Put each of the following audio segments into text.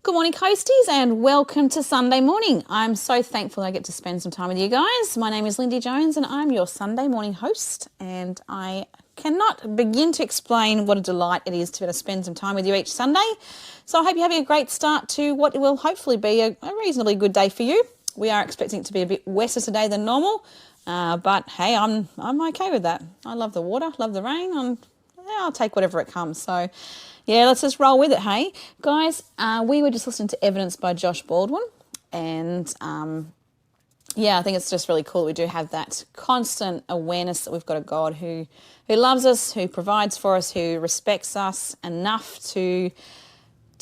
Good morning, Coasties, and welcome to Sunday morning. I'm so thankful I get to spend some time with you guys. My name is Lindy Jones and I'm your Sunday morning host, and I cannot begin to explain what a delight it is to be able to spend some time with you each Sunday. So I hope you're having a great start to what will hopefully be a reasonably good day for you. We are expecting it to be a bit wetter today than normal, but hey, I'm okay with that. I love the water, love the rain. I'll take whatever it comes. So yeah, let's just roll with it, hey? Guys, we were just listening to Evidence by Josh Baldwin, and I think it's just really cool that we do have that constant awareness that we've got a God who loves us, who provides for us, who respects us enough to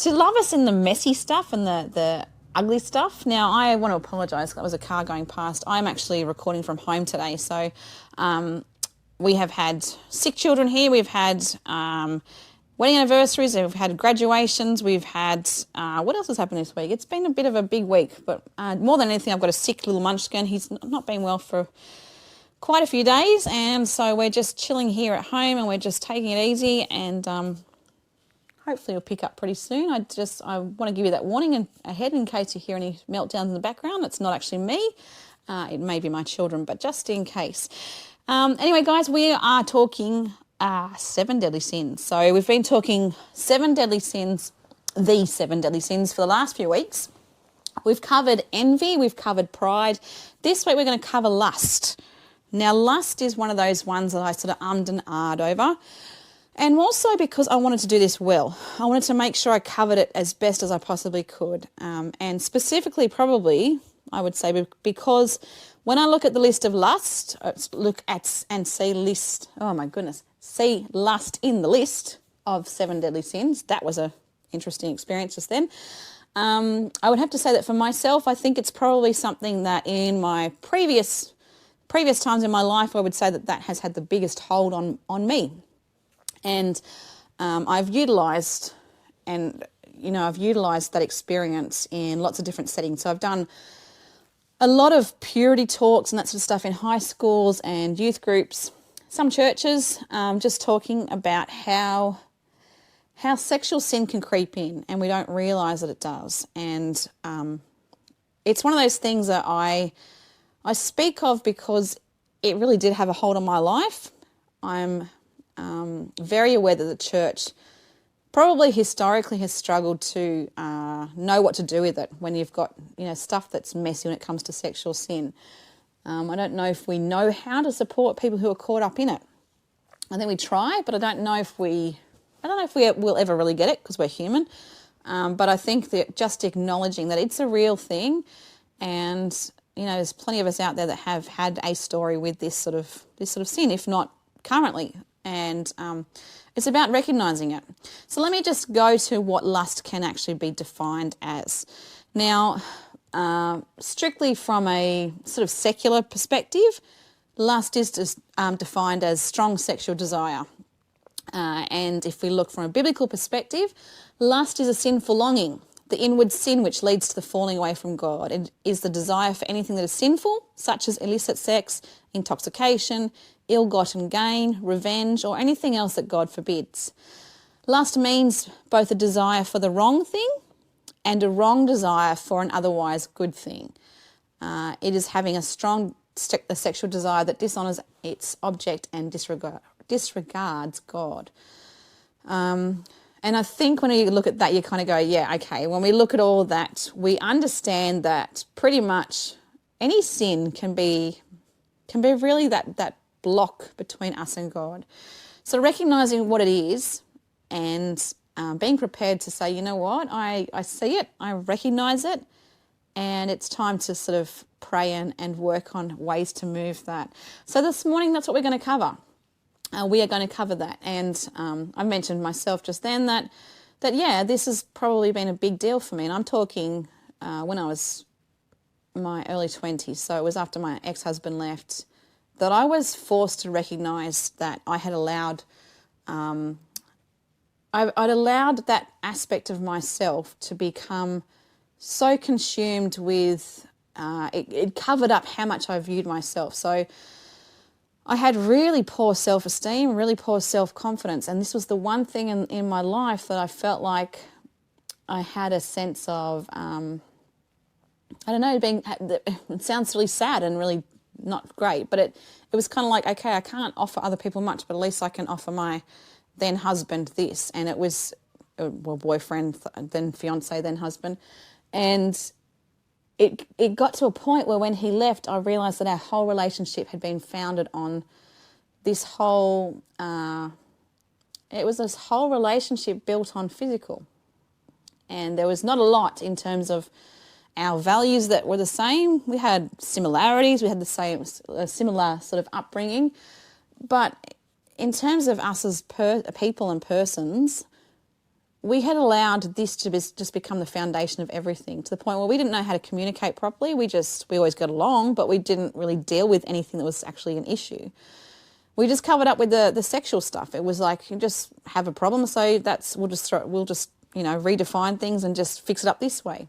love us in the messy stuff and the ugly stuff. Now, I want to apologise. That was a car going past. I'm actually recording from home today, so we have had sick children here. We've had wedding anniversaries, we've had graduations, we've had, what else has happened this week? It's been a bit of a big week, but more than anything, I've got a sick little munchkin. He's not been well for quite a few days, and so we're just chilling here at home and we're just taking it easy, and hopefully it'll pick up pretty soon. I want to give you that warning ahead in case you hear any meltdowns in the background. It's not actually me. It may be my children, but just in case. Anyway, guys, we are talking 7 deadly sins. So we've been talking 7 deadly sins, the 7 deadly sins for the last few weeks. We've covered envy, we've covered pride. This week we're going to cover lust. Now, lust is one of those ones that I sort of ummed and ahed over. And also because I wanted to do this well. I wanted to make sure I covered it as best as I possibly could. And specifically, probably, I would say, because when I look at the list of lust, look at and see list, oh my goodness, see lust in the list of 7 deadly sins. That was an interesting experience just then. I would have to say that for myself, I think it's probably something that in my previous times in my life, I would say that has had the biggest hold on me. And I've utilised that experience in lots of different settings. So I've done a lot of purity talks and that sort of stuff in high schools and youth groups, some churches, just talking about how sexual sin can creep in and we don't realise that it does. And it's one of those things that I speak of because it really did have a hold on my life. I'm very aware that the church probably historically has struggled to know what to do with it when you've got stuff that's messy when it comes to sexual sin. I don't know if we know how to support people who are caught up in it. I think we try, but I don't know if we will ever really get it because we're human. But I think that just acknowledging that it's a real thing, and there's plenty of us out there that have had a story with this sort of sin, if not currently, and it's about recognising it. So let me just go to what lust can actually be defined as. Now, strictly from a sort of secular perspective, lust is just, defined as strong sexual desire. And if we look from a biblical perspective, lust is a sinful longing, the inward sin which leads to the falling away from God. It is the desire for anything that is sinful, such as illicit sex, intoxication, ill-gotten gain, revenge, or anything else that God forbids. Lust means both a desire for the wrong thing and a wrong desire for an otherwise good thing. It is having a strong sexual desire that dishonours its object and disregards God. And I think when you look at that, you kind of go, yeah, okay, when we look at all that, we understand that pretty much any sin can be really that block between us and God. So recognising what it is and being prepared to say, you know what, I see it, I recognise it, and it's time to sort of pray and work on ways to move that. So this morning, that's what we're going to cover. We are going to cover that. And I mentioned myself just then that this has probably been a big deal for me. And I'm talking when I was in my early 20s, so it was after my ex-husband left, that I was forced to recognise that I had allowed I'd allowed that aspect of myself to become so consumed with, it covered up how much I viewed myself. So I had really poor self-esteem, really poor self-confidence, and this was the one thing in my life that I felt like I had a sense of, I don't know, it sounds really sad and really not great, but it was kind of like, okay, I can't offer other people much, but at least I can offer my then husband this. And it was, well, boyfriend, then fiance, then husband. And it got to a point where when he left, I realised that our whole relationship had been founded on this whole, it was this whole relationship built on physical. And there was not a lot in terms of our values that were the same. We had similarities, we had the same, similar sort of upbringing. But in terms of us as people and persons, we had allowed this to just become the foundation of everything, to the point where we didn't know how to communicate properly. We always got along, but we didn't really deal with anything that was actually an issue. We just covered up with the sexual stuff. It was like, you just have a problem, so we'll just redefine things and just fix it up this way.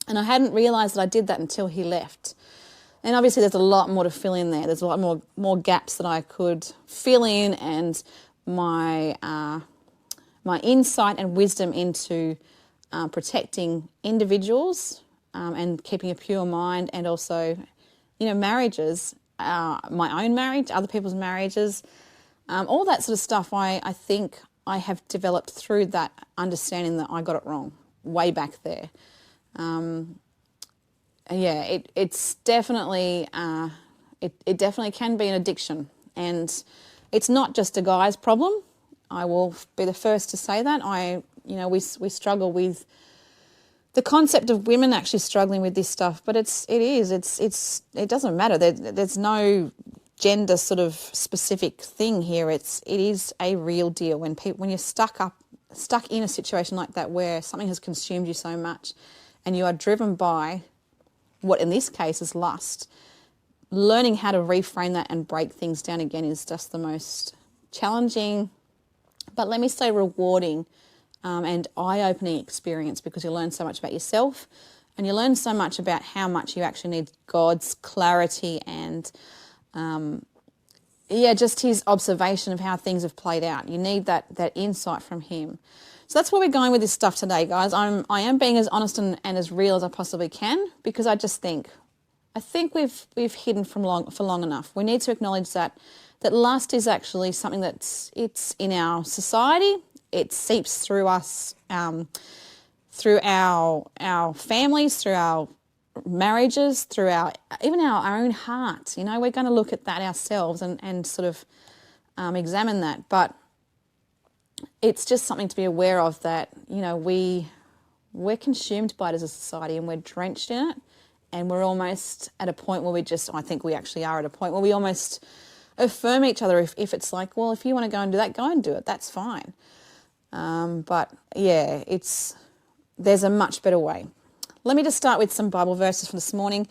And I hadn't realised that I did that until he left. And obviously there's a lot more to fill in there. There's a lot more gaps that I could fill in, and my insight and wisdom into protecting individuals and keeping a pure mind, and also, marriages, my own marriage, other people's marriages, all that sort of stuff. I think I have developed through that understanding that I got it wrong way back there. It's definitely it definitely can be an addiction, and it's not just a guy's problem. I will be the first to say that. We struggle with the concept of women actually struggling with this stuff, but it doesn't matter. There's no gender sort of specific thing here. It is a real deal when you're stuck in a situation like that where something has consumed you so much, and you are driven by what in this case is lust. Learning how to reframe that and break things down again is just the most challenging, but let me say rewarding and eye-opening experience, because you learn so much about yourself, and you learn so much about how much you actually need God's clarity and just his observation of how things have played out. You need that insight from him. So that's where we're going with this stuff today, guys. I am being as honest and as real as I possibly can, because I think we've hidden for long enough. We need to acknowledge that lust is actually something it's in our society. It seeps through us, through our families, through our marriages, through even our own heart. We're going to look at that ourselves and sort of examine that. But it's just something to be aware of, that, we're consumed by it as a society, and we're drenched in it, and we're almost at a point where I think we actually are at a point where we almost affirm each other if it's like, well, if you want to go and do that, go and do it. That's fine. But yeah, there's a much better way. Let me just start with some Bible verses from this morning.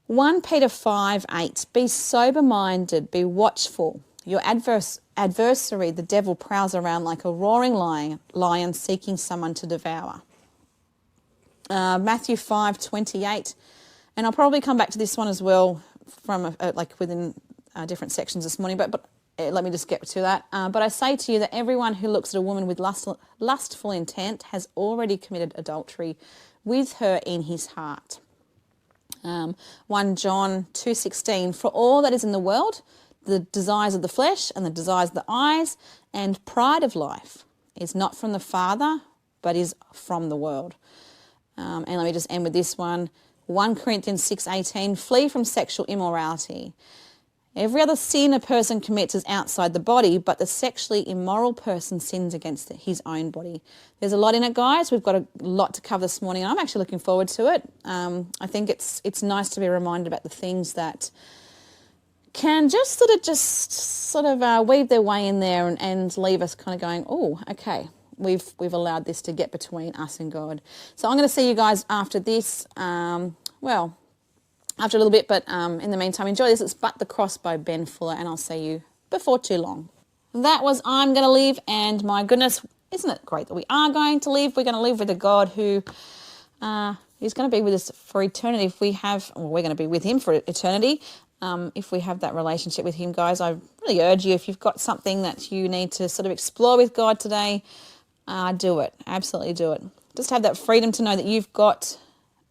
1 Peter 5:8, be sober-minded, be watchful. Your adversary, the devil, prowls around like a roaring lion seeking someone to devour. Matthew 5:28, and I'll probably come back to this one as well from within different sections this morning, but let me just get to that. But I say to you that everyone who looks at a woman with lustful intent has already committed adultery with her in his heart. 1 John 2:16, for all that is in the world, the desires of the flesh and the desires of the eyes and pride of life is not from the Father, but is from the world. And let me just end with this one. 1 Corinthians 6:18, flee from sexual immorality. Every other sin a person commits is outside the body, but the sexually immoral person sins against his own body. There's a lot in it, guys. We've got a lot to cover this morning. I'm actually looking forward to it. I think it's nice to be reminded about the things that can just sort of weave their way in there and leave us kind of going, oh, okay, we've allowed this to get between us and God. So I'm going to see you guys after this. After a little bit, but in the meantime, enjoy this. It's But the Cross by Ben Fuller, and I'll see you before too long. That was I'm Going to Live, and my goodness, isn't it great that we are going to live? We're going to live with a God who is going to be with us for eternity. We're going to be with him for eternity. If we have that relationship with him, guys, I really urge you, if you've got something that you need to sort of explore with God today, do it. Absolutely do it. just have that freedom to know that you've got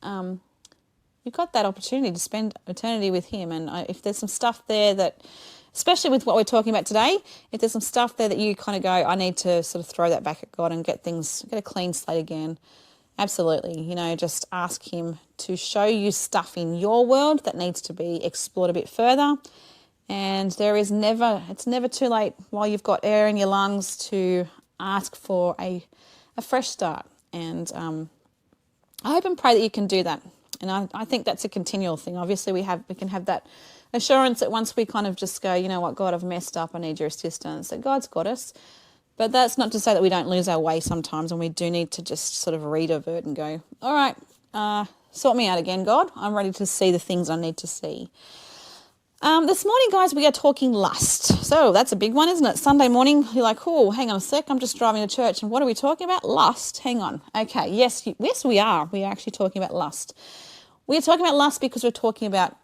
that opportunity to spend eternity with him. And if there's some stuff there that, especially with what we're talking about today, if there's some stuff there that you kind of go, I need to sort of throw that back at God and get a clean slate again, absolutely. Just ask him to show you stuff in your world that needs to be explored a bit further. And it's never too late while you've got air in your lungs to ask for a fresh start. And I hope and pray that you can do that. And I think that's a continual thing. Obviously, we can have that assurance that once we kind of just go, you know what, God, I've messed up, I need your assistance, that God's got us. But that's not to say that we don't lose our way sometimes, and we do need to just sort of redivert and go, all right, sort me out again, God. I'm ready to see the things I need to see. This morning, guys, we are talking lust. So that's a big one, isn't it? Sunday morning, you're like, oh, hang on a sec, I'm just driving to church, and what are we talking about? Lust. Hang on. Okay, yes, we are. We are actually talking about lust. We are talking about lust because we're talking about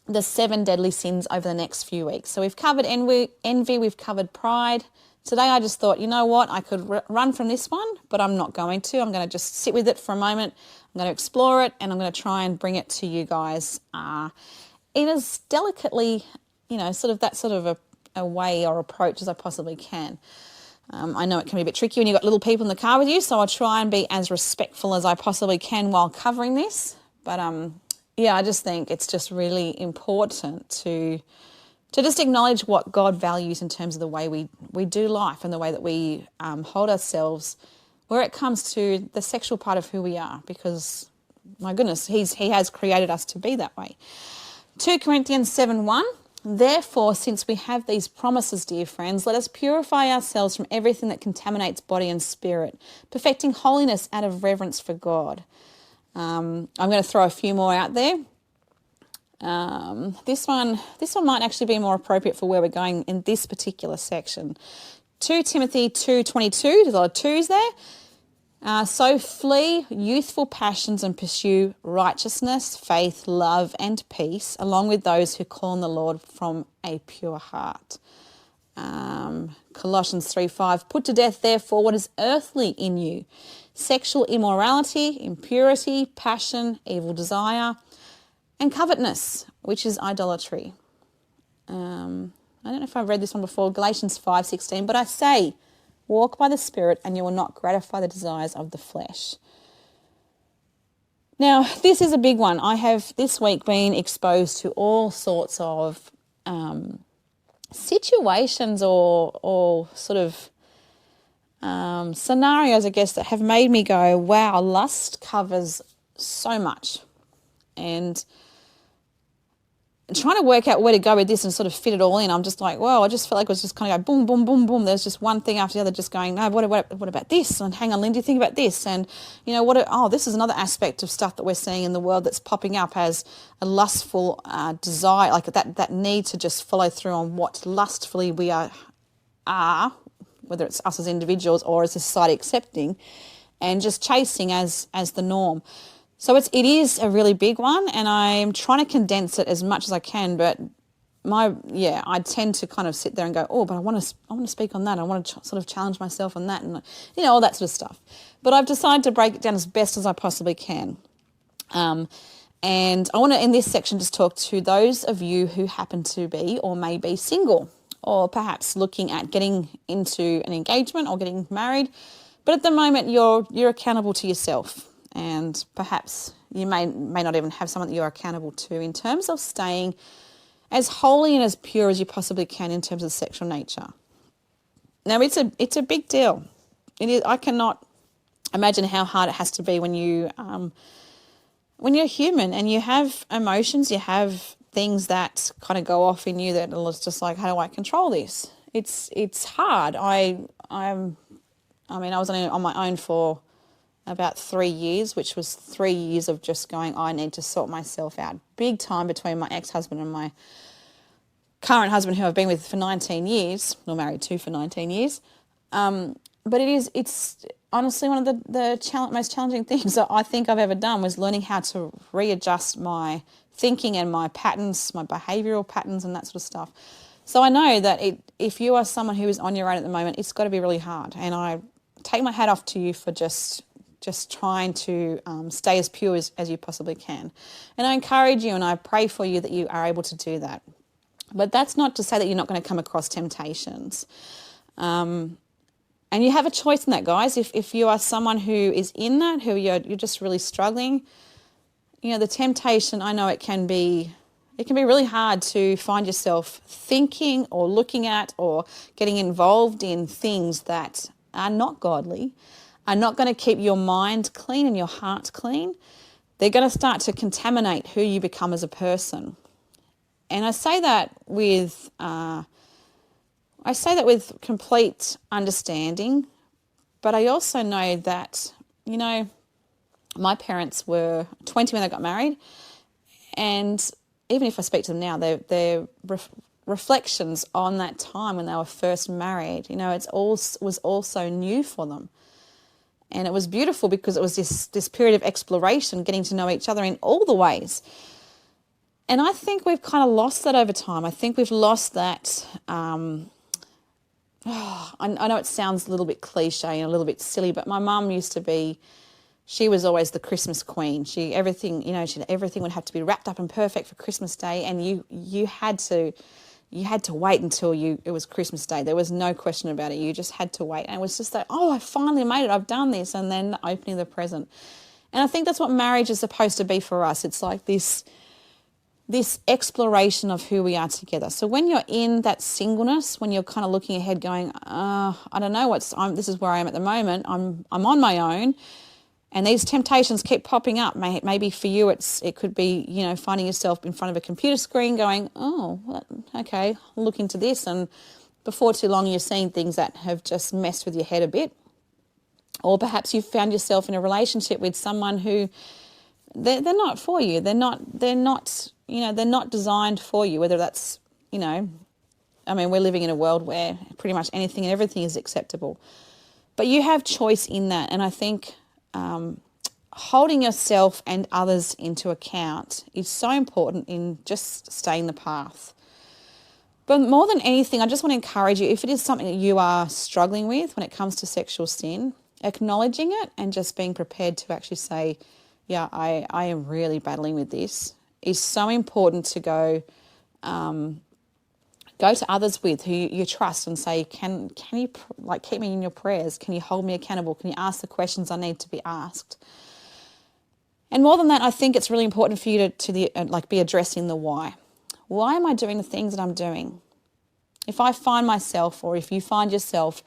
the 7 deadly sins over the next few weeks. So we've covered envy, we've covered pride. Today I just thought, you know what, I could run from this one, but I'm not going to. I'm going to just sit with it for a moment. I'm going to explore it, and I'm going to try and bring it to you guys in as delicately, sort of a way or approach as I possibly can. I know it can be a bit tricky when you've got little people in the car with you, so I'll try and be as respectful as I possibly can while covering this. But I just think it's just really important to just acknowledge what God values in terms of the way we do life and the way that we hold ourselves where it comes to the sexual part of who we are, because, my goodness, he has created us to be that way. 2 Corinthians 7:1, therefore, since we have these promises, dear friends, let us purify ourselves from everything that contaminates body and spirit, perfecting holiness out of reverence for God. I'm going to throw a few more out there. This one might actually be more appropriate for where we're going in this particular section. 2 Timothy 2:22, there's a lot of twos there. So flee youthful passions and pursue righteousness, faith, love, and peace, along with those who call on the Lord from a pure heart. Colossians 3:5, put to death, therefore, what is earthly in you, sexual immorality, impurity, passion, evil desire, and covetousness, which is idolatry. I don't know if I've read this one before, Galatians 5:16, but I say, walk by the Spirit and you will not gratify the desires of the flesh. Now, this is a big one. I have this week been exposed to all sorts of situations or sort of scenarios, I guess, that have made me go, wow, lust covers so much. And trying to work out where to go with this and sort of fit it all in, I'm just like, well, I just felt like it was just kind of go boom, boom, boom, boom. There's just one thing after the other just going, no, what about this? And hang on, Lindy, think about this. And, this is another aspect of stuff that we're seeing in the world that's popping up as a lustful desire, like that need to just follow through on what lustfully we are, whether it's us as individuals or as a society accepting, and just chasing as the norm. So it is a really big one, and I'm trying to condense it as much as I can, but I tend to kind of sit there and go, oh, but I want to speak on that. I want to sort of challenge myself on that, and all that sort of stuff. But I've decided to break it down as best as I possibly can. And I want to, in this section, just talk to those of you who happen to be or may be single, or perhaps looking at getting into an engagement or getting married. But at the moment, you're accountable to yourself. And perhaps you may not even have someone that you're accountable to in terms of staying as holy and as pure as you possibly can in terms of sexual nature. Now, it's a big deal. It is. I cannot imagine how hard it has to be when you're human and you have emotions, you have things that kind of go off in you that are just like, how do I control this? It's hard. I was on my own for about 3 years, which was 3 years of just going, I need to sort myself out. Big time between my ex-husband and my current husband, who I've been with for 19 years, or married to for 19 years. But it's honestly one of the most challenging things that I think I've ever done, was learning how to readjust my thinking and my patterns, my behavioural patterns and that sort of stuff. So I know that if you are someone who is on your own at the moment, it's got to be really hard. And I take my hat off to you for just just trying to stay as pure as you possibly can. And I encourage you and I pray for you that you are able to do that. But that's not to say that you're not going to come across temptations. And you have a choice in that, guys. If you are someone who is in that, who you're just really struggling, the temptation, I know it can be really hard to find yourself thinking or looking at or getting involved in things that are not godly, are not going to keep your mind clean and your heart clean. They're going to start to contaminate who you become as a person. And I say that with complete understanding, but I also know that, my parents were 20 when they got married, and even if I speak to them now, they're reflections on that time when they were first married. It was all so new for them. And it was beautiful because it was this period of exploration, getting to know each other in all the ways. And I think we've kind of lost that over time. I think we've lost that. I know it sounds a little bit cliche and a little bit silly, but my mum used to be, she was always the Christmas queen. Everything would have to be wrapped up and perfect for Christmas Day, and you had to wait until it was Christmas Day. There was no question about it. You just had to wait. And it was just like, oh, I finally made it. I've done this. And then the opening of the present. And I think that's what marriage is supposed to be for us. It's like this exploration of who we are together. So when you're in that singleness, when you're kind of looking ahead going, I don't know this is where I am at the moment. I'm on my own. And these temptations keep popping up. Maybe for you it could be, finding yourself in front of a computer screen going, oh, well, okay, I'll look into this. And before too long you're seeing things that have just messed with your head a bit. Or perhaps you've found yourself in a relationship with someone who they're not for you. They're not designed for you, whether that's, we're living in a world where pretty much anything and everything is acceptable. But you have choice in that. And I think holding yourself and others into account is so important in just staying the path. But more than anything, I just want to encourage you, if it is something that you are struggling with when it comes to sexual sin, acknowledging it and just being prepared to actually say, yeah, I am really battling with this, is so important to go to others with who you trust and say, can you keep me in your prayers? Can you hold me accountable? Can you ask the questions I need to be asked? And more than that, I think it's really important for you to be addressing the why. Why am I doing the things that I'm doing? If I find myself, or if you find yourself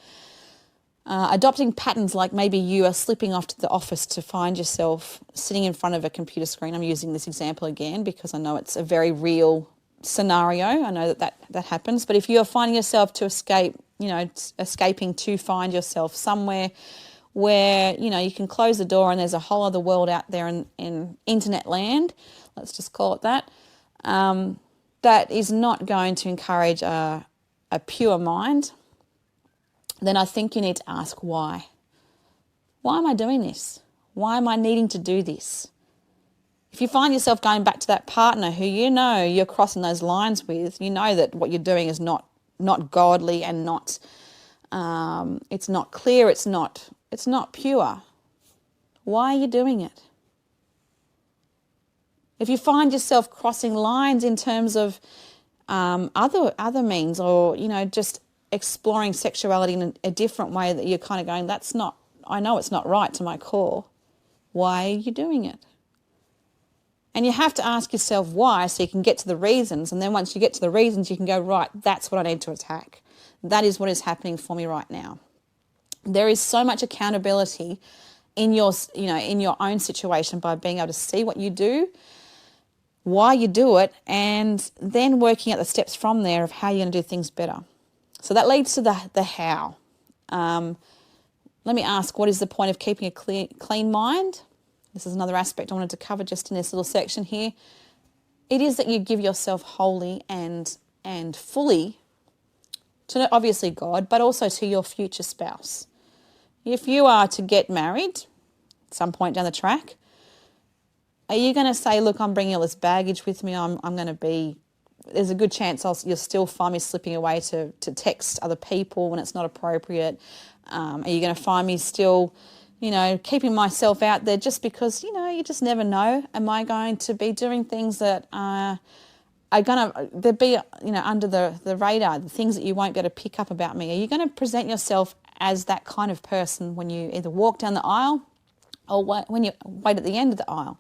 adopting patterns, like maybe you are slipping off to the office to find yourself sitting in front of a computer screen. I'm using this example again because I know it's a very real scenario. I know that happens. But if you're finding yourself to escaping to find yourself somewhere where, you can close the door and there's a whole other world out there in internet land, let's just call it that, that is not going to encourage a pure mind, then I think you need to ask why. Why am I doing this? Why am I needing to do this? If you find yourself going back to that partner who you're crossing those lines with, you know that what you're doing is not godly and not it's not clear, it's not pure. Why are you doing it? If you find yourself crossing lines in terms of other means, or just exploring sexuality in a different way, that you're kind of going, I know it's not right to my core. Why are you doing it? And you have to ask yourself why, so you can get to the reasons. And then once you get to the reasons, you can go, right, that's what I need to attack. That is what is happening for me right now. There is so much accountability in your own situation by being able to see what you do, why you do it, and then working out the steps from there of how you're going to do things better. So that leads to the how. Let me ask, what is the point of keeping a clean mind? This is another aspect I wanted to cover just in this little section here. It is that you give yourself wholly and fully to obviously God, but also to your future spouse. If you are to get married at some point down the track, are you going to say, look, I'm bringing all this baggage with me, I'm going to be, there's a good chance you'll still find me slipping away to text other people when it's not appropriate. Are you going to find me still, keeping myself out there just because, you just never know. Am I going to be doing things that are going to be, under the radar, the things that you won't be able to pick up about me? Are you going to present yourself as that kind of person when you either walk down the aisle or when you wait at the end of the aisle?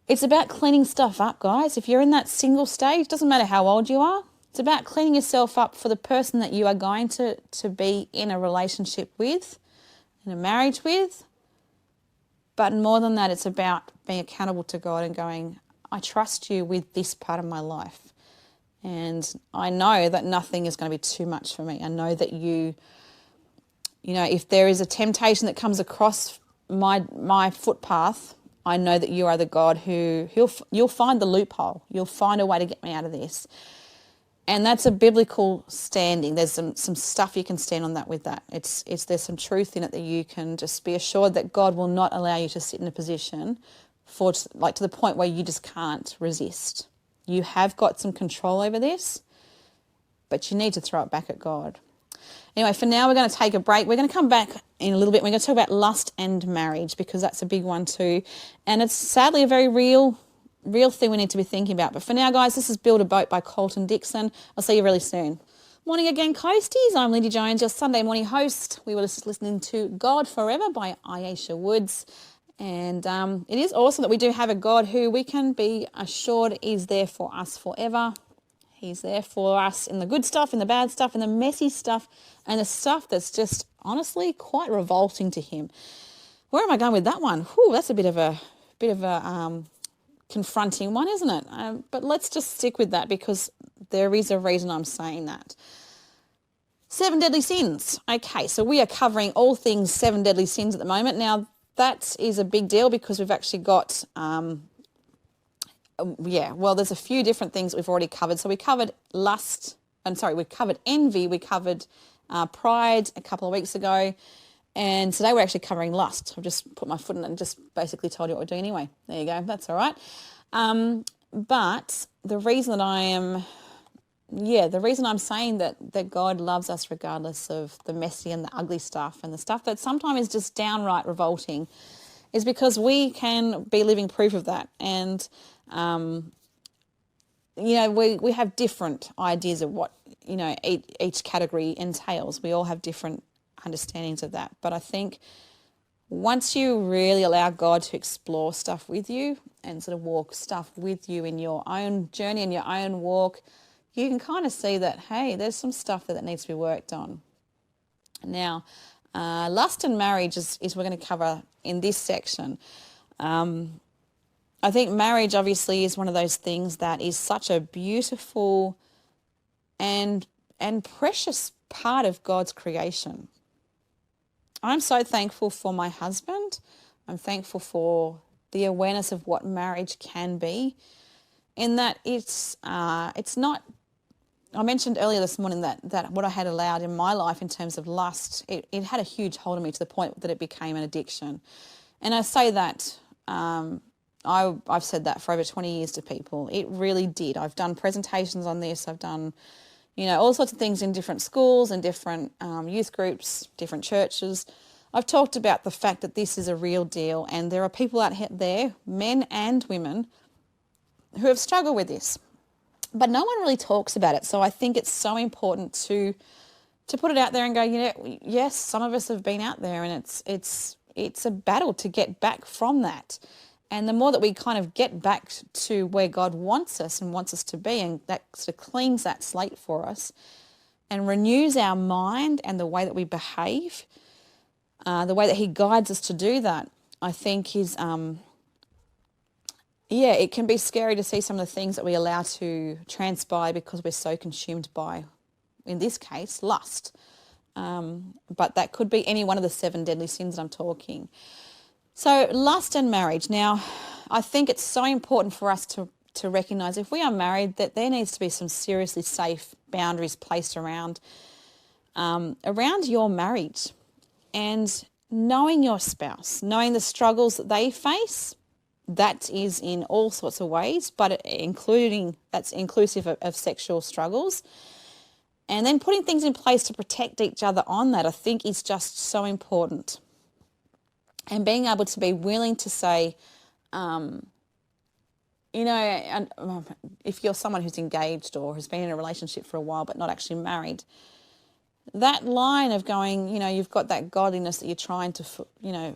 It's about cleaning stuff up, guys. If you're in that single stage, doesn't matter how old you are, it's about cleaning yourself up for the person that you are going to be in a relationship with, in a marriage with. But more than that, it's about being accountable to God and going, I trust you with this part of my life. And I know that nothing is going to be too much for me. I know that if there is a temptation that comes across my footpath, I know that you are the God who you'll find the loophole. You'll find a way to get me out of this. And that's a biblical standing. There's some stuff you can stand on that with that. There's some truth in it that you can just be assured that God will not allow you to sit in a position to the point where you just can't resist. You have got some control over this, but you need to throw it back at God. Anyway, for now, we're going to take a break. We're going to come back in a little bit. We're going to talk about lust and marriage because that's a big one too. And it's sadly a very real thing we need to be thinking about. But for now, guys, this is Build a Boat by Colton Dixon. I'll see you really soon. Morning again, Coasties. I'm Lindy Jones, your Sunday morning host. We were just listening to God Forever by Aisha Woods. And it is awesome that we do have a God who we can be assured is there for us forever. He's there for us in the good stuff, in the bad stuff, in the messy stuff, and the stuff that's just honestly quite revolting to him. Where am I going with that one? Whew, that's a bit of a confronting one, isn't it? But let's just stick with that because there is a reason I'm saying that. 7 deadly sins. Okay, so we are covering all things 7 deadly sins at the moment. Now, that is a big deal because we've actually got... there's a few different things that we've already covered. So we covered we covered envy, we covered pride a couple of weeks ago, and today we're actually covering lust. I've just put my foot in it and just basically told you what we're doing anyway. There you go, that's all right. But the reason I'm saying that God loves us regardless of the messy and the ugly stuff and the stuff that sometimes is just downright revolting is because we can be living proof of that. And we have different ideas of what, each category entails. We all have different understandings of that. But I think once you really allow God to explore stuff with you and sort of walk stuff with you in your own journey and your own walk, you can kind of see that, hey, there's some stuff that needs to be worked on. Now, lust and marriage is we're going to cover in this section. I think marriage obviously is one of those things that is such a beautiful and precious part of God's creation. I'm so thankful for my husband. I'm thankful for the awareness of what marriage can be, in that it's not. I mentioned earlier this morning that what I had allowed in my life in terms of lust, it had a huge hold on me to the point that it became an addiction. And I say that, I've said that for over 20 years to people. It really did. I've done presentations on this. I've done, all sorts of things in different schools and different youth groups, different churches. I've talked about the fact that this is a real deal, and there are people out there, men and women, who have struggled with this. But no one really talks about it. So I think it's so important to put it out there and go, yes, some of us have been out there, and it's a battle to get back from that. And the more that we kind of get back to where God wants us and wants us to be, and that sort of cleans that slate for us and renews our mind and the way that we behave, the way that he guides us to do that, I think is... it can be scary to see some of the things that we allow to transpire because we're so consumed by, in this case, lust. But that could be any one of the 7 deadly sins that I'm talking. So lust and marriage. Now, I think it's so important for us to recognise if we are married that there needs to be some seriously safe boundaries placed around your marriage, and knowing your spouse, knowing the struggles that they face. That is in all sorts of ways, but that's inclusive of sexual struggles. And then putting things in place to protect each other on that, I think, is just so important. And being able to be willing to say, and if you're someone who's engaged or has been in a relationship for a while but not actually married, that line of going, you've got that godliness that you're trying to,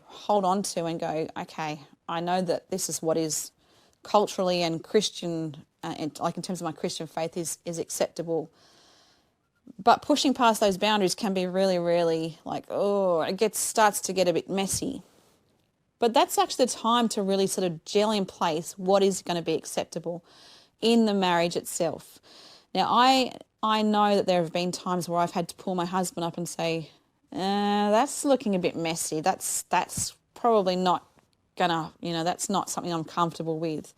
hold on to and go, okay, I know that this is what is culturally and Christian, like in terms of my Christian faith, is acceptable. But pushing past those boundaries can be really, really starts to get a bit messy. But that's actually the time to really sort of gel in place what is going to be acceptable in the marriage itself. Now, I know that there have been times where I've had to pull my husband up and say, that's looking a bit messy. That's probably not gonna, that's not something I'm comfortable with.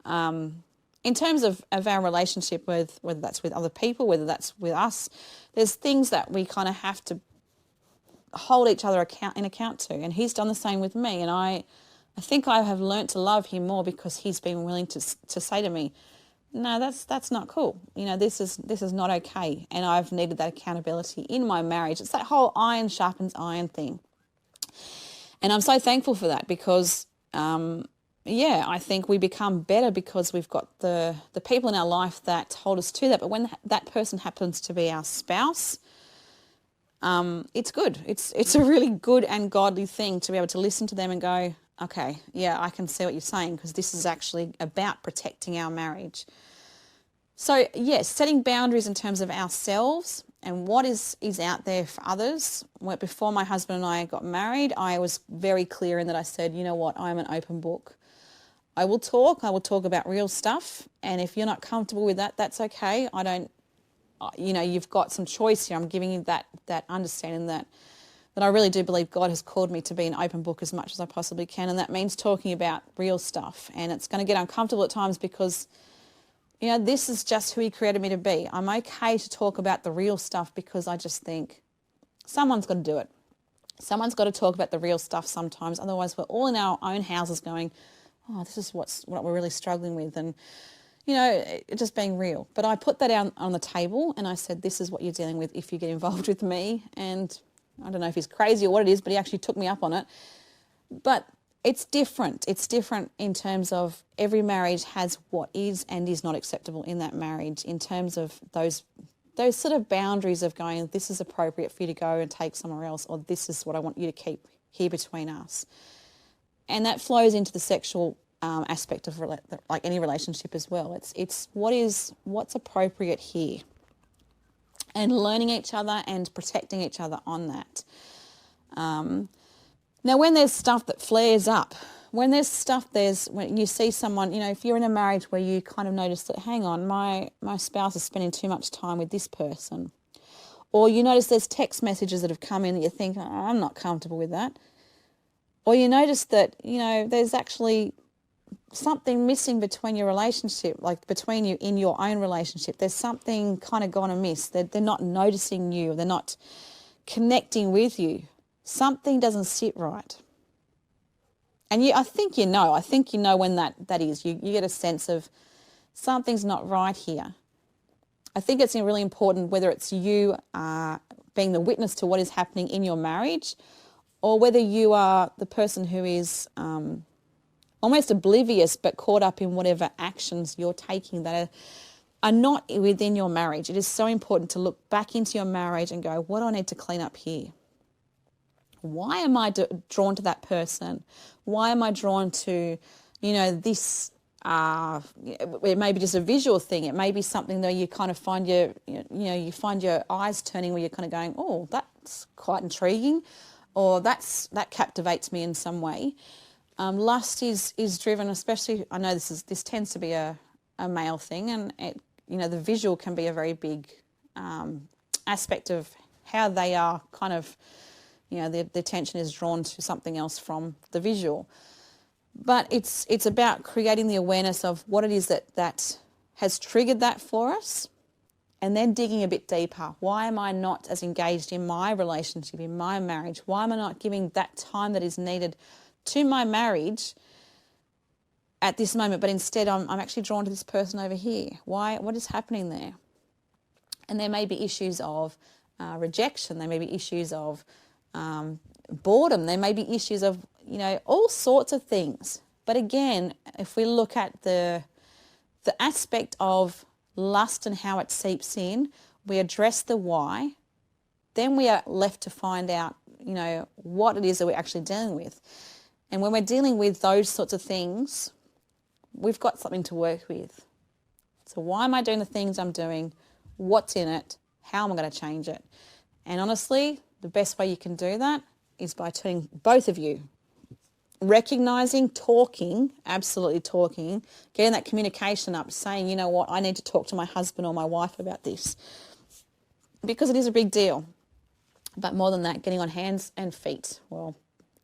In terms of our relationship with, whether that's with other people, whether that's with us, there's things that we kind of have to hold each other in account to. And he's done the same with me. And I think I have learnt to love him more because he's been willing to say to me, no, that's not cool. This is not okay. And I've needed that accountability in my marriage. It's that whole iron sharpens iron thing. And I'm so thankful for that because, I think we become better because we've got the people in our life that hold us to that. But when that person happens to be our spouse, it's good. It's a really good and godly thing to be able to listen to them and go, okay, yeah, I can see what you're saying because this is actually about protecting our marriage. So, yes, setting boundaries in terms of ourselves and what is out there for others. Before my husband and I got married, I was very clear in that I said, you know what, I'm an open book. I will talk about real stuff. And if you're not comfortable with that, that's okay. You've got some choice here. I'm giving you that understanding that I really do believe God has called me to be an open book as much as I possibly can. And that means talking about real stuff. And it's going to get uncomfortable at times because, this is just who he created me to be. I'm okay to talk about the real stuff because I just think someone's got to do it. Someone's got to talk about the real stuff sometimes. Otherwise, we're all in our own houses going, oh, this is what we're really struggling with. And just being real. But I put that out on the table and I said, this is what you're dealing with if you get involved with me. And I don't know if he's crazy or what it is, but he actually took me up on it. But it's different. It's different in terms of every marriage has what is and is not acceptable in that marriage in terms of those sort of boundaries of going, this is appropriate for you to go and take somewhere else, or this is what I want you to keep here between us. And that flows into the sexual aspect of like any relationship as well. It's what's appropriate here, and learning each other and protecting each other on that. Now, when there's stuff that flares up, when you see someone, if you're in a marriage where you kind of notice that, hang on, my spouse is spending too much time with this person, or you notice there's text messages that have come in that you think, oh, I'm not comfortable with that, or you notice that there's actually something missing between your relationship, like between you in your own relationship. There's something kind of gone amiss. They're not noticing you. They're not connecting with you. Something doesn't sit right. And I think you know when that is. You get a sense of something's not right here. I think it's really important whether it's you being the witness to what is happening in your marriage, or whether you are the person who is almost oblivious but caught up in whatever actions you're taking that are not within your marriage. It is so important to look back into your marriage and go, what do I need to clean up here? Why am I drawn to that person? Why am I drawn to, this? It may be just a visual thing. It may be something that you kind of find you find your eyes turning where you're kind of going, oh, that's quite intriguing, or that captivates me in some way. Lust is driven, especially, I know this tends to be a male thing, and the visual can be a very big aspect of how they are kind of, the attention is drawn to something else from the visual. But it's about creating the awareness of what it is that has triggered that for us, and then digging a bit deeper. Why am I not as engaged in my relationship, in my marriage? Why am I not giving that time that is needed to my marriage at this moment, but instead I'm actually drawn to this person over here? Why? What is happening there? And there may be issues of rejection. There may be issues of boredom. There may be issues of, all sorts of things. But again, if we look at the aspect of lust and how it seeps in, we address the why, then we are left to find out, what it is that we're actually dealing with. And when we're dealing with those sorts of things, we've got something to work with. So why am I doing the things I'm doing? What's in it? How am I going to change it? And honestly, the best way you can do that is by turning both of you, recognizing, talking, absolutely talking, getting that communication up, saying, you know what, I need to talk to my husband or my wife about this, because it is a big deal. But more than that, getting on hands and feet, well,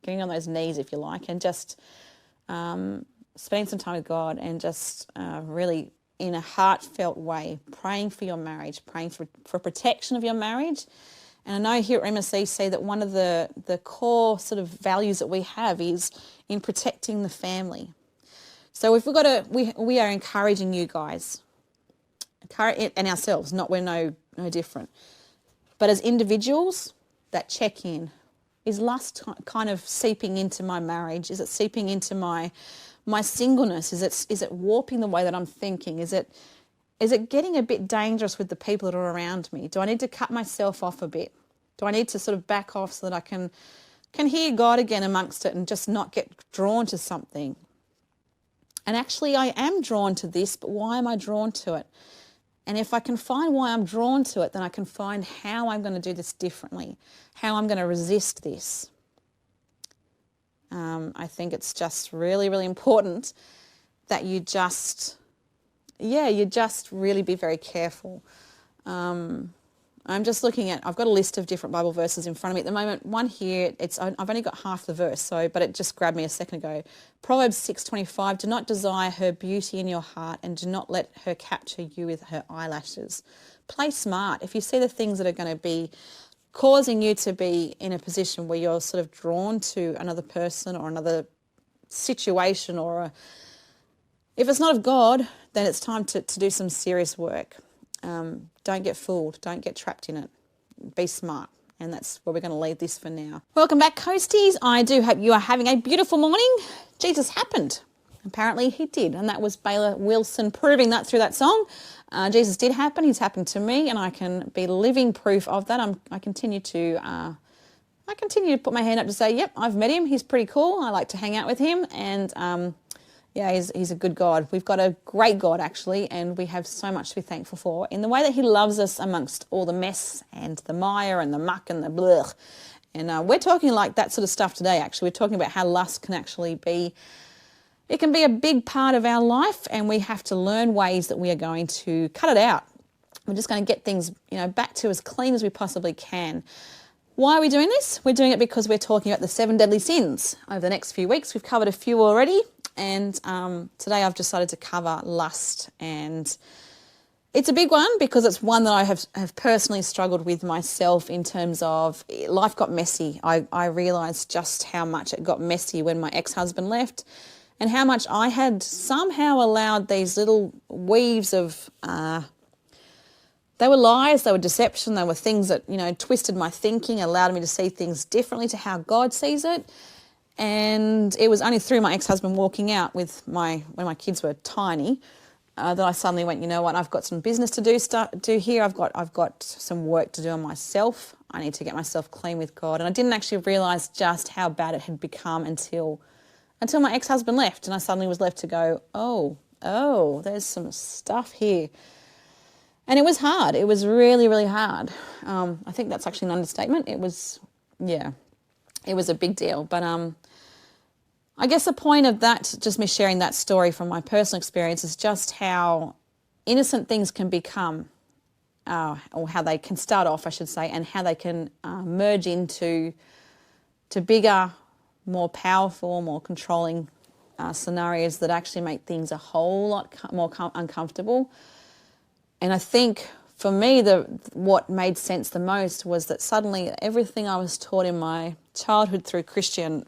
getting on those knees, if you like, and just spending some time with God and just really in a heartfelt way, praying for your marriage, praying for protection of your marriage. And I know here at MSCC that one of the core sort of values that we have is in protecting the family. So if we are encouraging you guys, and ourselves, we're no different. But as individuals, that check-in, is lust kind of seeping into my marriage? Is it seeping into my singleness? Is it warping the way that I'm thinking? Is it getting a bit dangerous with the people that are around me? Do I need to cut myself off a bit? Do I need to sort of back off so that I can hear God again amongst it and just not get drawn to something? And actually I am drawn to this, but why am I drawn to it? And if I can find why I'm drawn to it, then I can find how I'm going to do this differently, how I'm going to resist this. I think it's just really, really important that you just really be very careful. I'm just looking at, I've got a list of different Bible verses in front of me at the moment. One here, I've only got half the verse, but it just grabbed me a second ago. Proverbs 6:25, do not desire her beauty in your heart and do not let her capture you with her eyelashes. Play smart. If you see the things that are going to be causing you to be in a position where you're sort of drawn to another person or another situation, if it's not of God, then it's time to do some serious work. Don't get fooled. Don't get trapped in it. Be smart. And that's where we're going to leave this for now. Welcome back, Coasties. I do hope you are having a beautiful morning. Jesus happened. Apparently he did. And that was Baylor Wilson proving that through that song. Jesus did happen. He's happened to me, and I can be living proof of that. I continue to put my hand up to say, yep, I've met him. He's pretty cool. I like to hang out with him. And he's a good God. We've got a great God, actually, and we have so much to be thankful for in the way that he loves us amongst all the mess and the mire and the muck and the blech. And we're talking like that sort of stuff today, actually. We're talking about how lust can actually be, it can be a big part of our life, and we have to learn ways that we are going to cut it out. We're just going to get things, back to as clean as we possibly can. Why are we doing this? We're doing it because we're talking about the 7 deadly sins. Over the next few weeks, we've covered a few already. And today I've decided to cover lust, and it's a big one because it's one that I have personally struggled with myself in terms of life got messy. I realised just how much it got messy when my ex-husband left, and how much I had somehow allowed these little weaves of, they were lies, they were deception, they were things that, twisted my thinking, allowed me to see things differently to how God sees it. And it was only through my ex-husband walking out when my kids were tiny, that I suddenly went, you know what, I've got some business to do here. I've got some work to do on myself. I need to get myself clean with God. And I didn't actually realise just how bad it had become until my ex-husband left, and I suddenly was left to go, oh, there's some stuff here. And it was hard. It was really, really hard. I think that's actually an understatement. It was a big deal. But I guess the point of that, just me sharing that story from my personal experience, is just how innocent things can become, or how they can start off, I should say, and how they can merge into bigger, more powerful, more controlling scenarios that actually make things a whole lot more uncomfortable. And I think for me, what made sense the most was that suddenly everything I was taught in my childhood through Christian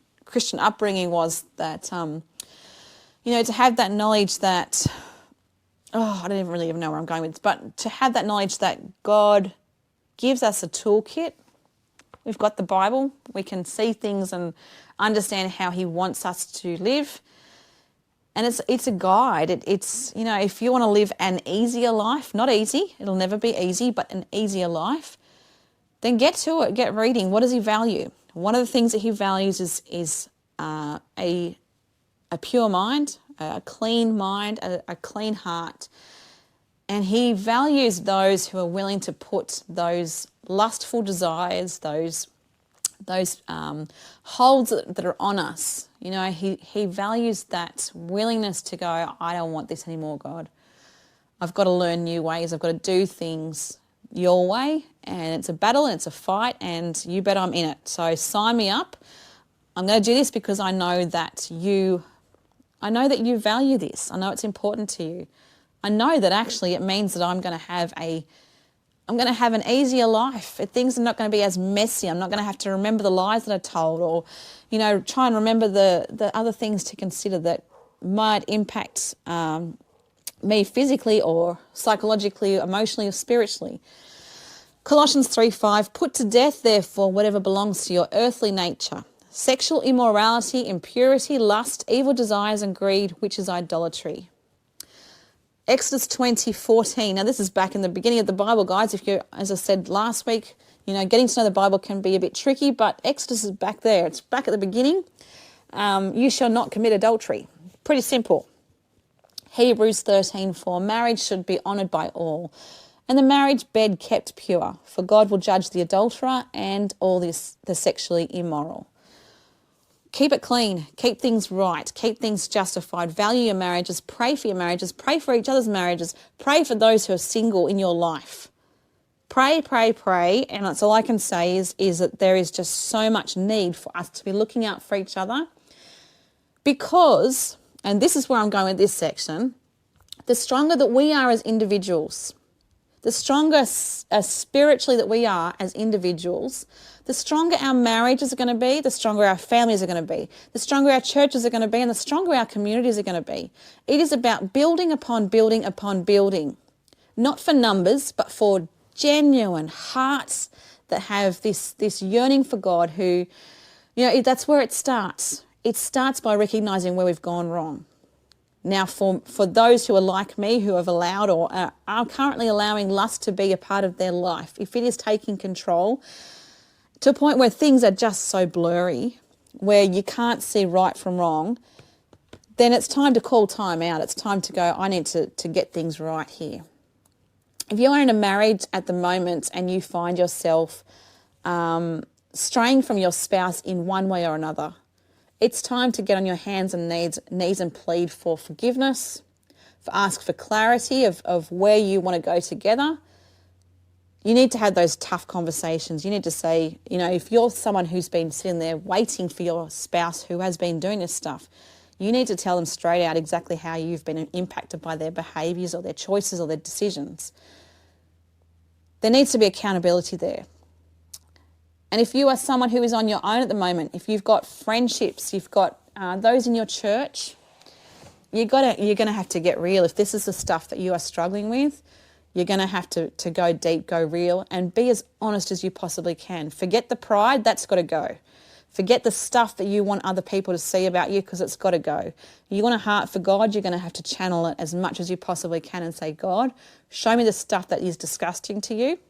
upbringing was that, to have that knowledge that, I don't really even know where I'm going with this, but to have that knowledge that God gives us a toolkit We've got the Bible. We can see things and understand how he wants us to live. And it's a guide. It's if you want to live an easier life, not easy, it'll never be easy, but an easier life, then get to it, get reading. What does he value? One of the things that he values is a pure mind, a clean mind, a clean heart. And he values those who are willing to put those lustful desires, those holds that are on us. He values that willingness to go, I don't want this anymore, God. I've got to learn new ways. I've got to do things your way, and it's a battle and it's a fight, and you bet I'm in it. So sign me up. I'm going to do this because I know that you value this. I know it's important to you. I know that actually it means that I'm going to have an easier life. Things are not going to be as messy. I'm not going to have to remember the lies that I told, or, try and remember the other things to consider that might impact me physically or psychologically, emotionally or spiritually. Colossians 3:5, put to death, therefore, whatever belongs to your earthly nature. Sexual immorality, impurity, lust, evil desires and greed, which is idolatry. Exodus 20:14. Now, this is back in the beginning of the Bible, guys. If you, as I said last week, getting to know the Bible can be a bit tricky, but Exodus is back there. It's back at the beginning. You shall not commit adultery. Pretty simple. Hebrews 13:4. Marriage should be honoured by all, and the marriage bed kept pure, for God will judge the adulterer and all the sexually immoral. Keep it clean, keep things right, keep things justified, value your marriages, pray for your marriages, pray for each other's marriages, pray for those who are single in your life. Pray, pray, pray, and that's all I can say is that there is just so much need for us to be looking out for each other because, and this is where I'm going with this section, the stronger that we are as individuals, the stronger spiritually that we are as individuals, the stronger our marriages are going to be, the stronger our families are going to be, the stronger our churches are going to be, and the stronger our communities are going to be. It is about building upon building upon building, not for numbers, but for genuine hearts that have this yearning for God who, that's where it starts. It starts by recognising where we've gone wrong. Now, for those who are like me, who have allowed or are currently allowing lust to be a part of their life, if it is taking control to a point where things are just so blurry, where you can't see right from wrong, then it's time to call time out. It's time to go, I need to get things right here. If you are in a marriage at the moment and you find yourself straying from your spouse in one way or another, it's time to get on your hands and knees and plead for forgiveness, ask for clarity of where you want to go together. You need to have those tough conversations. You need to say, if you're someone who's been sitting there waiting for your spouse who has been doing this stuff, you need to tell them straight out exactly how you've been impacted by their behaviours or their choices or their decisions. There needs to be accountability there. And if you are someone who is on your own at the moment, if you've got friendships, you've got those in your church, you're going to have to get real. If this is the stuff that you are struggling with, you're going to have to go deep, go real, and be as honest as you possibly can. Forget the pride, that's got to go. Forget the stuff that you want other people to see about you, because it's got to go. You want a heart for God, you're going to have to channel it as much as you possibly can and say, God, show me the stuff that is disgusting to you.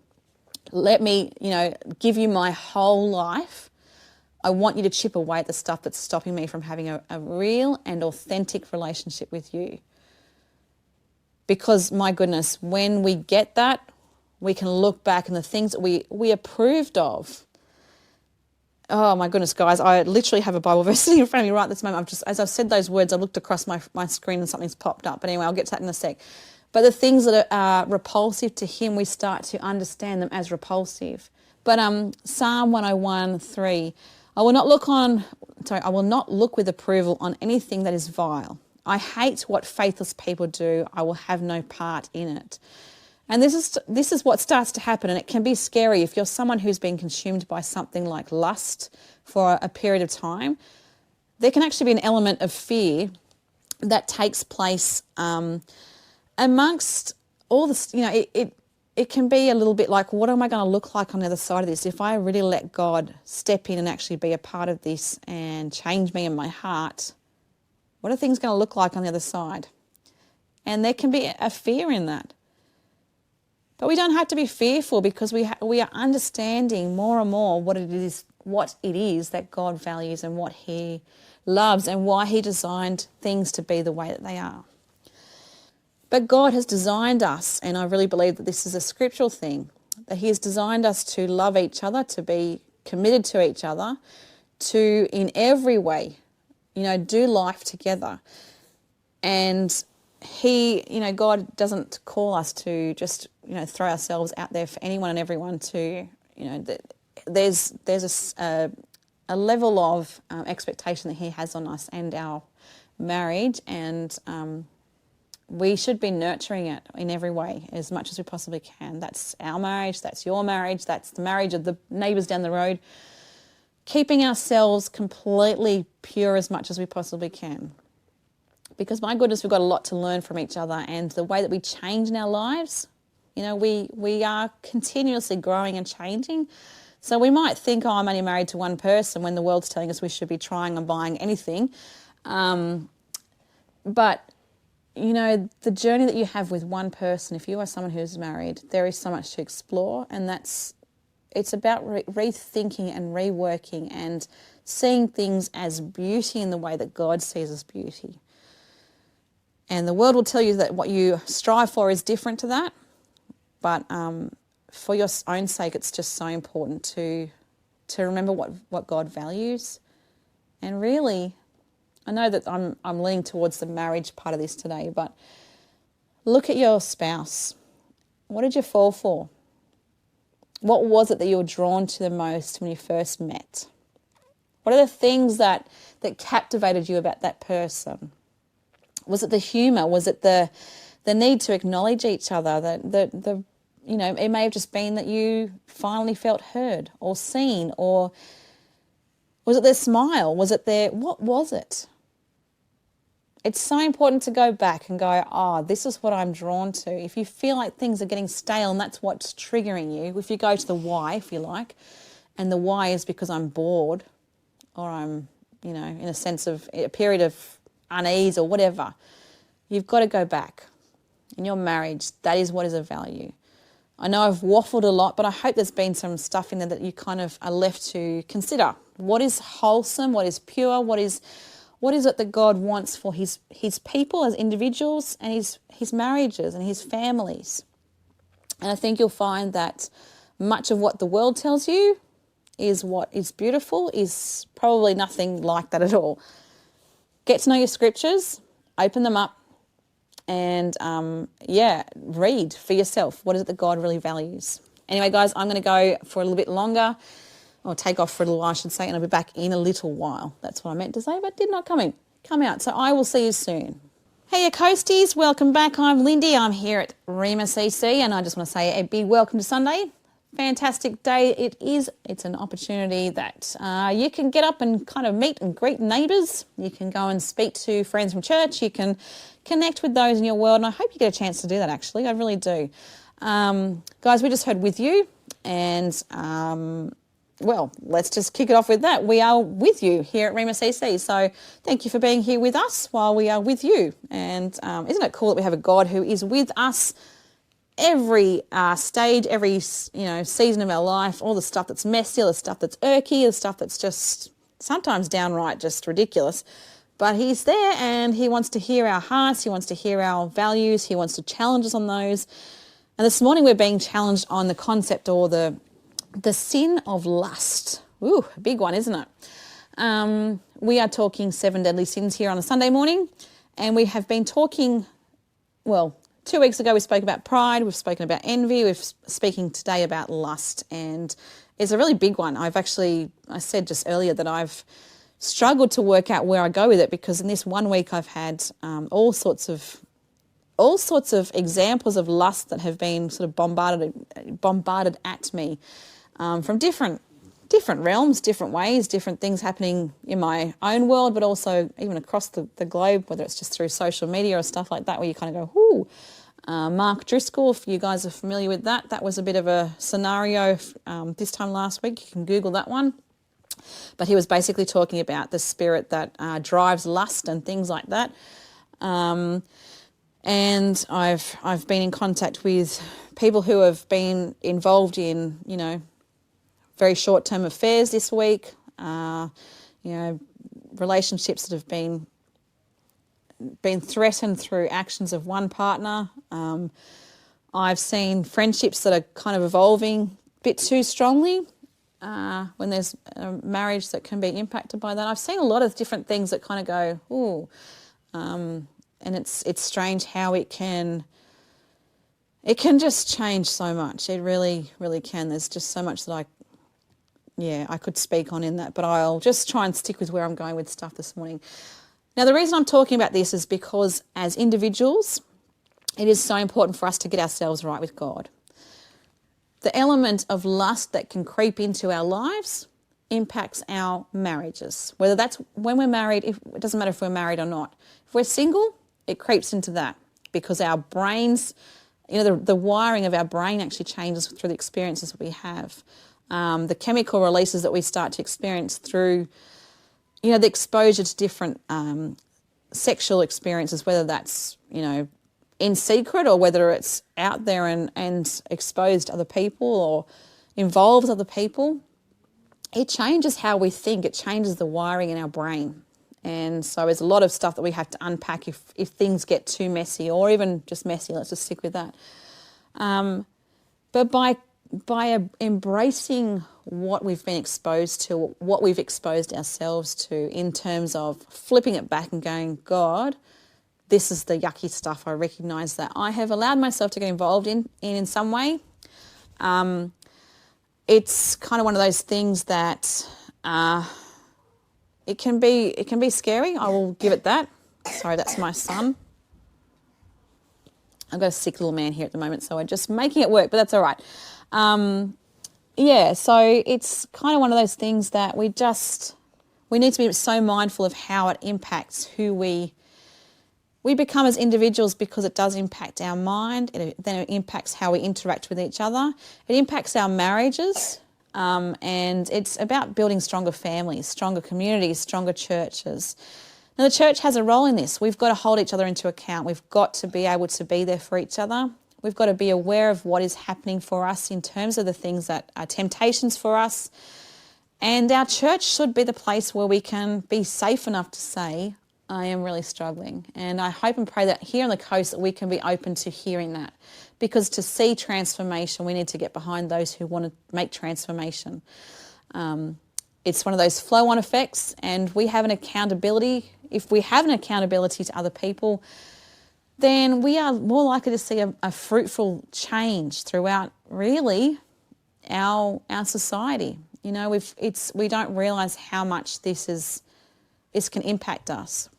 Let me, give you my whole life. I want you to chip away at the stuff that's stopping me from having a real and authentic relationship with you. Because, my goodness, when we get that, we can look back and the things that we approved of. Oh, my goodness, guys, I literally have a Bible verse sitting in front of me right this moment. As I've said those words, I looked across my screen and something's popped up. But anyway, I'll get to that in a sec. But the things that are repulsive to him, we start to understand them as repulsive. But Psalm 101:3, I will not look with approval on anything that is vile. I hate what faithless people do. I will have no part in it. And this is what starts to happen, and it can be scary if you're someone who's been consumed by something like lust for a period of time. There can actually be an element of fear that takes place amongst all this. it can be a little bit like, what am I going to look like on the other side of this? If I really let God step in and actually be a part of this and change me and my heart, what are things going to look like on the other side? And there can be a fear in that. But we don't have to be fearful, because we are understanding more and more what it is that God values and what he loves and why he designed things to be the way that they are. But God has designed us, and I really believe that this is a scriptural thing, that he has designed us to love each other, to be committed to each other, to, in every way, do life together. And God doesn't call us to just, throw ourselves out there for anyone and everyone to, there's a level of expectation that he has on us and our marriage, and we should be nurturing it in every way as much as we possibly can. That's our marriage, that's your marriage, that's the marriage of the neighbours down the road. Keeping ourselves completely pure as much as we possibly can. Because my goodness, we've got a lot to learn from each other, and the way that we change in our lives, we are continuously growing and changing. So we might think, I'm only married to one person, when the world's telling us we should be trying and buying anything. But the journey that you have with one person, if you are someone who's married, there is so much to explore, and it's about rethinking and reworking and seeing things as beauty in the way that God sees as beauty. And the world will tell you that what you strive for is different to that, but for your own sake, it's just so important to remember what God values. And really, I know that I'm leaning towards the marriage part of this today, but look at your spouse. What did you fall for? What was it that you were drawn to the most when you first met? What are the things that captivated you about that person? Was it the humour? Was it the need to acknowledge each other? It may have just been that you finally felt heard or seen, or was it their smile? Was it what was it? It's so important to go back and go, this is what I'm drawn to. If you feel like things are getting stale and that's what's triggering you, if you go to the why, if you like, and the why is because I'm bored, or I'm, in a sense of a period of unease or whatever, you've got to go back. In your marriage, that is what is of value. I know I've waffled a lot, but I hope there's been some stuff in there that you kind of are left to consider. What is wholesome? What is pure? What is it that God wants for his people as individuals, and his marriages and his families? And I think you'll find that much of what the world tells you is what is beautiful is probably nothing like that at all. Get to know your scriptures, open them up, and read for yourself. What is it that God really values? Anyway, guys, I'm going to go for a little bit longer, or take off for a little while, I should say, and I'll be back in a little while. That's what I meant to say, but did not come out. So I will see you soon. Hey, you coasties, welcome back. I'm Lindy. I'm here at Rema CC, and I just want to say a big welcome to Sunday. Fantastic day it is. It's an opportunity that you can get up and kind of meet and greet neighbours. You can go and speak to friends from church. You can connect with those in your world, and I hope you get a chance to do that, actually. I really do. Guys, we just heard With You, and let's just kick it off with that. We are with you here at Rema CC, so thank you for being here with us while we are with you. And isn't it cool that we have a God who is with us every stage, every season of our life, all the stuff that's messy, all the stuff that's irky, the stuff that's just sometimes downright just ridiculous. But he's there, and he wants to hear our hearts, he wants to hear our values, he wants to challenge us on those. And this morning we're being challenged on the concept, or the sin of lust. Ooh, a big one, isn't it? We are talking 7 deadly sins here on a Sunday morning, and we have been talking, 2 weeks ago we spoke about pride, we've spoken about envy, we're speaking today about lust, and it's a really big one. I said just earlier that I've struggled to work out where I go with it, because in this 1 week I've had all sorts of examples of lust that have been sort of bombarded at me from different realms, different ways, different things happening in my own world, but also even across the globe, whether it's just through social media or stuff like that, where you kind of go, ooh. Mark Driscoll, if you guys are familiar with that, that was a bit of a scenario this time last week. You can Google that one. But he was basically talking about the spirit that drives lust and things like that. And I've been in contact with people who have been involved in, very short-term affairs this week, relationships that have been threatened through actions of one partner. I've seen friendships that are kind of evolving a bit too strongly when there's a marriage that can be impacted by that. I've seen a lot of different things that kind of go, ooh, and it's strange how it can just change so much. It really, really can. There's just so much that I could speak on in that, but I'll just try and stick with where I'm going with stuff this morning. Now, the reason I'm talking about this is because as individuals, it is so important for us to get ourselves right with God. The element of lust that can creep into our lives impacts our marriages. Whether that's when we're married, it doesn't matter if we're married or not. If we're single, it creeps into that because our brains, the wiring of our brain actually changes through the experiences that we have. The chemical releases that we start to experience through the exposure to different sexual experiences, whether that's, in secret or whether it's out there and exposed to other people or involves other people, it changes how we think. It changes the wiring in our brain. And so there's a lot of stuff that we have to unpack if things get too messy or even just messy. Let's just stick with that. But by embracing what we've been exposed to, what we've exposed ourselves to in terms of flipping it back and going, God, this is the yucky stuff. I recognise that I have allowed myself to get involved in some way. It's kind of one of those things that it can be scary. I will give it that. Sorry, that's my son. I've got a sick little man here at the moment, so I'm just making it work, but that's all right. So it's kind of one of those things that we need to be so mindful of how it impacts who we become as individuals, because it does impact our mind. Then it impacts how we interact with each other. It impacts our marriages, and it's about building stronger families, stronger communities, stronger churches. Now, the church has a role in this. We've got to hold each other into account. We've got to be able to be there for each other. We've got to be aware of what is happening for us in terms of the things that are temptations for us. And our church should be the place where we can be safe enough to say, I am really struggling. And I hope and pray that here on the coast that we can be open to hearing that. Because to see transformation, we need to get behind those who want to make transformation. It's one of those flow-on effects, and we have an accountability. If we have an accountability to other people, then we are more likely to see a fruitful change throughout really our society. We don't realise how much this can impact us.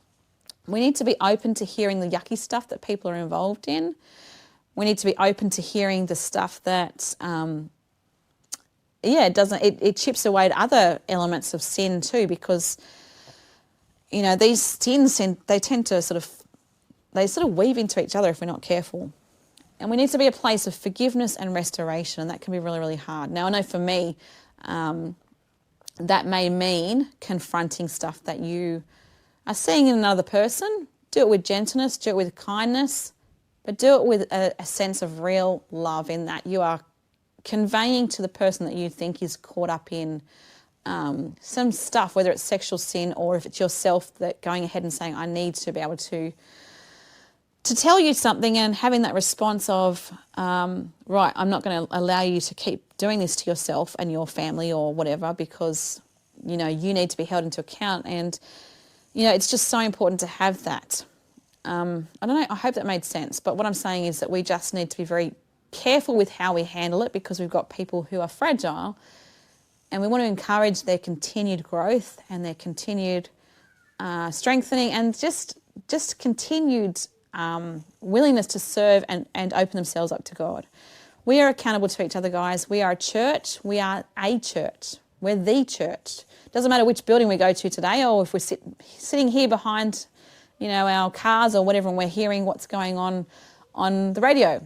We need to be open to hearing the yucky stuff that people are involved in. We need to be open to hearing the stuff that it chips away at other elements of sin too, because these sins they tend to sort of weave into each other if we're not careful. And we need to be a place of forgiveness and restoration, and that can be really, really hard. Now, I know for me, that may mean confronting stuff that you are seeing in another person. Do it with gentleness, do it with kindness, but do it with a sense of real love, in that you are conveying to the person that you think is caught up in some stuff, whether it's sexual sin or if it's yourself, that going ahead and saying, I need to be able to tell you something, and having that response of, right, I'm not going to allow you to keep doing this to yourself and your family or whatever, because, you need to be held into account. And, it's just so important to have that. I don't know, I hope that made sense. But what I'm saying is that we just need to be very careful with how we handle it, because we've got people who are fragile, and we want to encourage their continued growth and their continued strengthening, and just continued willingness to serve and open themselves up to God. We are accountable to each other, guys. We are a church. We are a church. We're the church. Doesn't matter which building we go to today, or if we're sitting here behind, our cars or whatever, and we're hearing what's going on on the radio.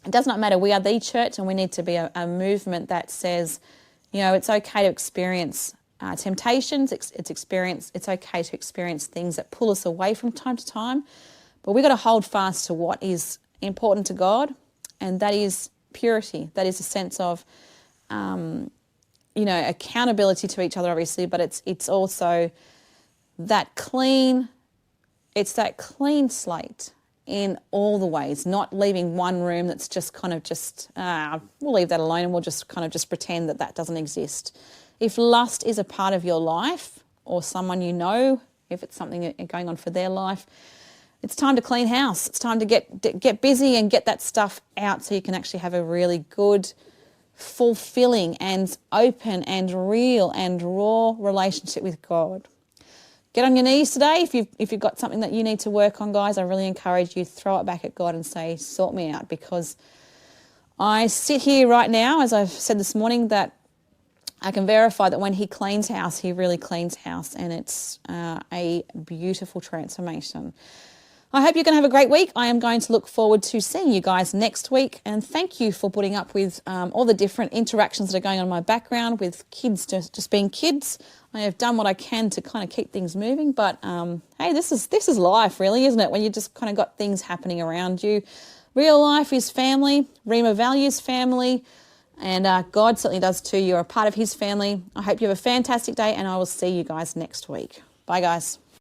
It does not matter. We are the church, and we need to be a movement that says, it's okay to experience temptations. It's okay to experience things that pull us away from time to time, but we've got to hold fast to what is important to God, and that is purity. That is a sense of, accountability to each other, obviously, but it's also that clean slate in all the ways, not leaving one room that's just we'll leave that alone and we'll just pretend that doesn't exist. If lust is a part of your life, or someone if it's something going on for their life, it's time to clean house. It's time to get busy and get that stuff out so you can actually have a really good, fulfilling and open and real and raw relationship with God. Get on your knees today. If you've got something that you need to work on, guys, I really encourage you to throw it back at God and say, sort me out, because I sit here right now, as I've said this morning, that I can verify that when he cleans house, he really cleans house, and it's a beautiful transformation. I hope you're going to have a great week. I am going to look forward to seeing you guys next week, and thank you for putting up with all the different interactions that are going on in my background with kids just being kids. I have done what I can to kind of keep things moving, but hey, this is life, really, isn't it? When you just kind of got things happening around you. Real life is family. Rima values family, and God certainly does too. You're a part of his family. I hope you have a fantastic day, and I will see you guys next week. Bye, guys.